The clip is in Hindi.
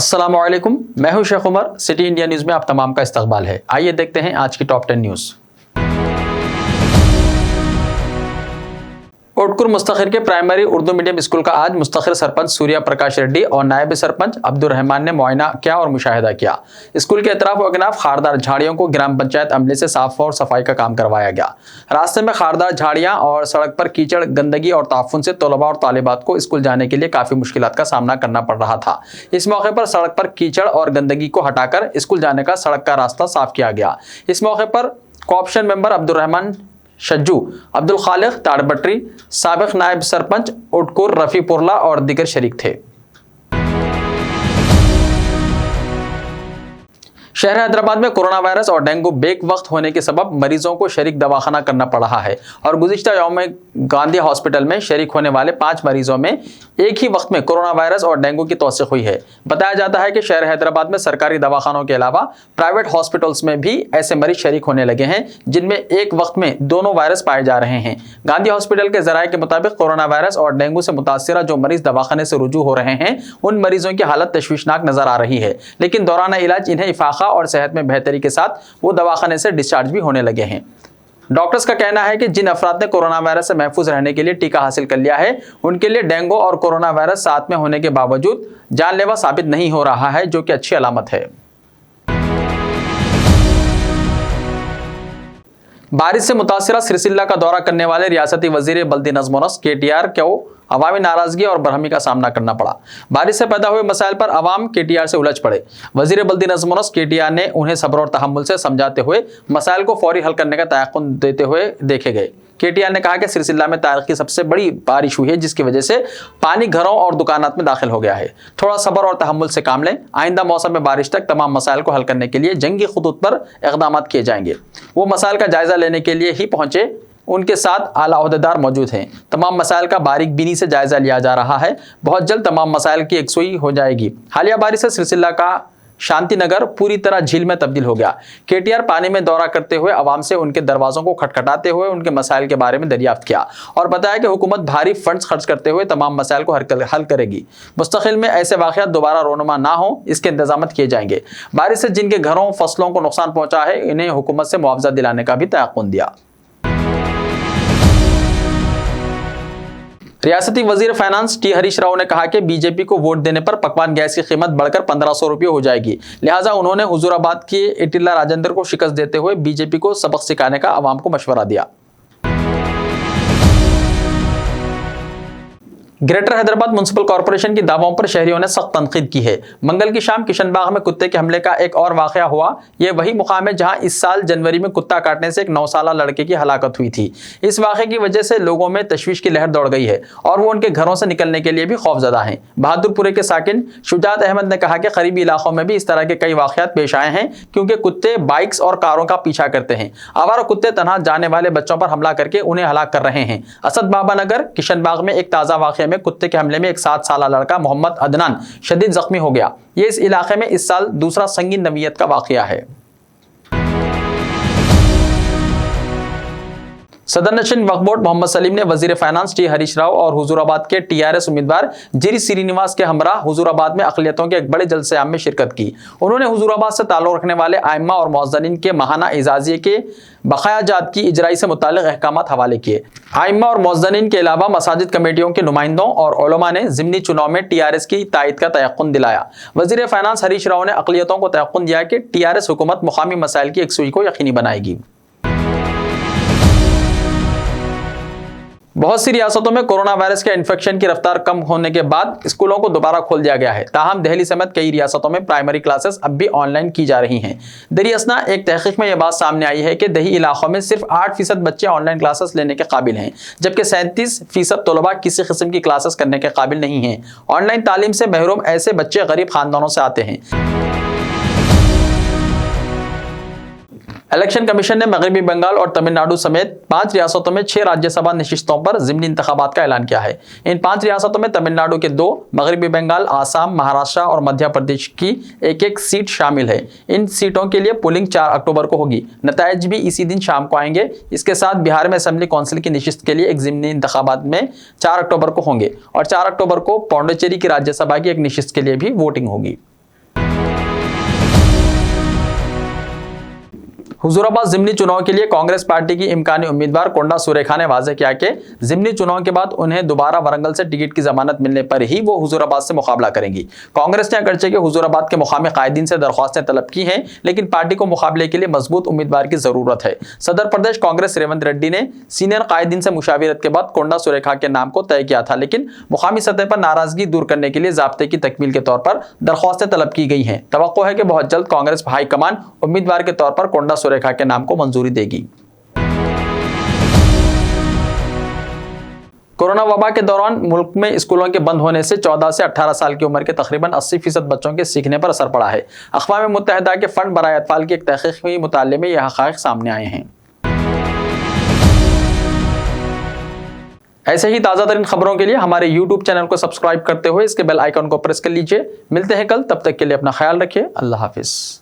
अस्सलामुअलैकुम, मैं हूं Sheikh Umar. City India news में आप तमाम का इस्तकबाल है। आइए देखते हैं आज की टॉप 10 न्यूज़। कोटकुर मुस्तखिर के प्राइमरी उर्दू मीडियम स्कूल का आज मुस्तखिर सरपंच सूर्या प्रकाश रेड्डी और नायब सरपंच अब्दुल रहमान ने मुआयना किया और मुशाहिदा किया। स्कूल के अतराफ अगनाफ खारदार झाड़ियों को ग्राम पंचायत अमले से साफ और सफाई का काम करवाया गया। रास्ते में खारदार झाड़ियां और सड़क पर कीचड़, गंदगी और ताफुन से तलबा और तालिबात को स्कूल जाने के लिए काफी मुश्किलात का सामना करना पड़ रहा था। इस मौके पर सड़क पर कीचड़ और गंदगी को हटाकर स्कूल जाने का सड़क का रास्ता साफ किया गया। इस मौके पर कोऑप्शन मेंबर अब्दुल रहमान शज्जू, अब्दुल खालिक ताड़बट्टी, साबिक नायब सरपंच उटकुर रफीपुरला और दीगर शरीक थे। शहर हैदराबाद में कोरोना वायरस और डेंगू बेक वक्त होने के सबब मरीजों को शरीक दवाखाना करना पड़ रहा है और गुज़िश्ता यौम में गांधी हॉस्पिटल में शरीक होने वाले 5 मरीजों में एक ही वक्त में कोरोना वायरस और डेंगू की तौसीक हुई है। बताया जाता है कि शहर हैदराबाद में सरकारी दवाखानों के अलावा प्राइवेट हॉस्पिटल्स में भी ऐसे मरीज शरीक होने लगे हैं जिनमें एक वक्त में दोनों वायरस पाए जा रहे हैं। गांधी हॉस्पिटल के जराये के मुताबिक कोरोना वायरस और डेंगू से मुतासिरा जो मरीज दवाखाने से रुजू हो रहे हैं उन मरीजों की हालत तशवीशनाक नजर आ रही है, लेकिन दौरान इलाज इन्हें इफाका और सेहत में बेहतरी के साथ वो दवाखाने से डिस्चार्ज भी होने लगे हैं। डॉक्टर्स का कहना है कि जिन अफराद ने कोरोना वायरस से महफूज रहने के लिए टीका हासिल कर लिया है उनके लिए डेंगू और कोरोना वायरस साथ में होने के बावजूद जानलेवा साबित नहीं हो रहा है, जो कि अच्छी अलामत है। बारिश से मुतासिरा सिरसिल्ला का दौरा करने वाले रियासती वजीर बल्दी नज़्म व नस्क KTR को अवामी नाराजगी और बरहमी का सामना करना पड़ा। बारिश से पैदा हुए मसाइल पर अवाम KTR से उलझ पड़े। वजीर बल्दी नज़्म व नस्क KTR ने उन्हें सब्र और तहम्मुल से समझाते हुए मसाइल को फौरी हल करने का तयक़ुन देते हुए देखे गए। KTR ने कहा कि सिरसिल्ला में तारीख की सबसे बड़ी बारिश हुई है जिसकी वजह से पानी घरों और दुकानात में दाखिल हो गया है। थोड़ा सब्र और तहम्मुल से काम लें। आइंदा मौसम में बारिश तक तमाम मसाइल को हल करने के लिए जंगी खुतूत पर इक़दामात किए जाएंगे। वो मसाइल का जायजा लेने के लिए ही पहुंचे, उनके साथ आला ओहदेदार मौजूद हैं। तमाम मसाइल का बारीक बीनी से जायजा लिया जा रहा है। बहुत जल्द तमाम मसाइल की एकसुई हो जाएगी। हालिया बारिश से सिरसिल्ला का शांति नगर पूरी तरह झील में तब्दील हो गया। KTR पानी में दौरा करते हुए अवाम से उनके दरवाजों को खटखटाते हुए उनके मसाइल के बारे में दरियाफ्त किया और बताया कि हुकूमत भारी फंड्स खर्च करते हुए तमाम मसाइल को हल करेगी। मुस्तकिल में ऐसे वाक़यात दोबारा रोनुमा ना हो, इसके इंतजाम किए जाएंगे। बारिश से जिनके घरों फसलों को नुकसान पहुंचा है इन्हें हुकूमत से मुआवजा दिलाने का भी तयक़ुन दिया। रियासती वजीर फाइनेंस T हरीश राव ने कहा कि BJP को वोट देने पर पकवान गैस की कीमत बढ़कर 1500 रुपये हो जाएगी, लिहाजा उन्होंने हुजूराबाद के इटिल्ला राजेंद्र को शिकस्त देते हुए BJP को सबक सिखाने का अवाम को मशवरा दिया। ग्रेटर हैदराबाद म्युनिसिपल कॉर्पोरेशन की दावों पर शहरियों ने सख्त तनकीद की है। मंगल की शाम किशनबाग में कुत्ते के हमले का एक और वाक़या हुआ। यह वही मुकाम है जहां इस साल जनवरी में कुत्ता काटने से एक 9 साला लड़के की हलाकत हुई थी। इस वाक़े की वजह से लोगों में तशवीश की लहर दौड़ गई है और वो उनके घरों से निकलने के लिए भी खौफजदा हैं। बहादुरपुरे के साकिन शुजात अहमद ने कहा कि करीबी इलाकों में भी इस तरह के कई वाक़यात पेश आए हैं क्योंकि कुत्ते बाइक्स और कारों का पीछा करते हैं। आवारा कुत्ते तनहा जाने वाले बच्चों पर हमला करके उन्हें हलाक कर रहे हैं। असद बाबा नगर किशनबाग में एक ताज़ा वाक़े में कुत्ते के हमले में एक 7 साला लड़का मोहम्मद अदनान शदीद जख्मी हो गया। यह इस इलाके में इस साल दूसरा संगीन नवीयत का वाक़या है। सदर नशीन वक्फ बोर्ड मोहम्मद सलीम ने वजीर फाइनेंस T हरीश राव और हुजूराबाद के TRS उम्मीदवार जिरी श्रीनिवास के हमरा हुजूराबाद में अक़लियतों के एक बड़े जलसे-आम में शिरकत की। उन्होंने हुजूराबाद से ताल्लुक़ रखने वाले आइम्मा और मुअज़्ज़िनीन के माहाना इजाज़िये के बकायाजात की इजराई से मुताल्लिक़ अहकामात हवाले किए। आइम्मा और मुअज़्ज़िनीन के अलावा मसाजिद कमेटियों के नुमाइंदों और उलमा ने ज़िमनी चुनाव में TRS की तायद का तयक़ुन दिलाया। वज़ीर फाइनेंस हरीश राव ने अक़लियतों को तयक़ुन दिया कि TRS हुकूमत मुक़ामी मसाइल की एकसुई को यकीनी बनाएगी। बहुत सी रियासतों में कोरोना वायरस के इन्फेक्शन की रफ्तार कम होने के बाद स्कूलों को दोबारा खोल दिया गया है। ताहम दिल्ली समेत कई रियासतों में प्राइमरी क्लासेस अब भी ऑनलाइन की जा रही हैं। दरियासना एक तहकीक में यह बात सामने आई है कि दही इलाकों में सिर्फ 8% बच्चे ऑनलाइन क्लासेस लेने के काबिल हैं, जबकि 37% तलबा किसी किस्म की क्लासेस करने के काबिल नहीं हैं। ऑनलाइन तालीम से महरूम ऐसे बच्चे गरीब खानदानों से आते हैं। इलेक्शन कमीशन ने मगरबी बंगाल और तमिलनाडु समेत 5 रियासतों में 6 राज्यसभा नशिस्तों पर ज़िमनी इंतखाबात का ऐलान किया है। इन 5 रियासतों में तमिलनाडु के 2, मगरबी बंगाल, आसाम, महाराष्ट्र और मध्य प्रदेश की एक सीट शामिल है। इन सीटों के लिए पोलिंग 4 अक्टूबर को होगी। नताइज भी इसी दिन शाम को आएंगे। इसके साथ बिहार में असेंबली काउंसिल की नशिस्त के लिए एक ज़िमनी इंतखाबात में 4 अक्टूबर को होंगे और 4 अक्टूबर को पौंडुचेरी की राज्यसभा की एक नशिस्त के लिए भी वोटिंग होगी। हुजूराबाद जिमनी चुनाव के लिए कांग्रेस पार्टी की इम्कानी उम्मीदवार कोंडा सुरेखा ने वाजे किया कि जिमनी चुनाव के बाद उन्हें दोबारा वरंगल से टिकट की जमानत मिलने पर ही वो हुजूराबाद से मुकाबला करेंगी। कांग्रेस ने अगरचे के हुजूराबाद के मुकामी कायदीन से दरख्वास्तें तलब की हैं, लेकिन पार्टी को मुकाबले के लिए मजबूत उम्मीदवार की जरूरत है। सदर प्रदेश कांग्रेस रेवंत रेड्डी ने सीनियर कायदीन से मुशाविरत के बाद कोंडा सुरेखा के नाम को तय किया था, लेकिन मुकामी सतह पर नाराजगी दूर करने के लिए ज़ाब्ते की तकमील के तौर पर दरख्वास्तें तलब की गई हैं। तवक्को है कि बहुत जल्द कांग्रेस हाईकमान उम्मीदवार के तौर पर कोंडा सुरेखा के नाम को मंजूरी देगी। कोरोना वबा के दौरान मुल्क में स्कूलों के बंद होने से 14 से 18 साल की उम्र के तकरीबन 80% बच्चों के सीखने पर असर पड़ा है। अक़वाम मुत्तहिदा के फंड बराए अतफाल की एक तहक़ीक़ी मुताले में यह हक़ाइक़ सामने आए हैं। ऐसे ही ताज़ा तरीन खबरों के लिए हमारे YouTube चैनल को सब्सक्राइब करते हुए इसके बेल आइकन को प्रेस कर लीजिए। मिलते हैं कल, तब तक के लिए अपना ख्याल रखिए। अल्लाह हाफिज़।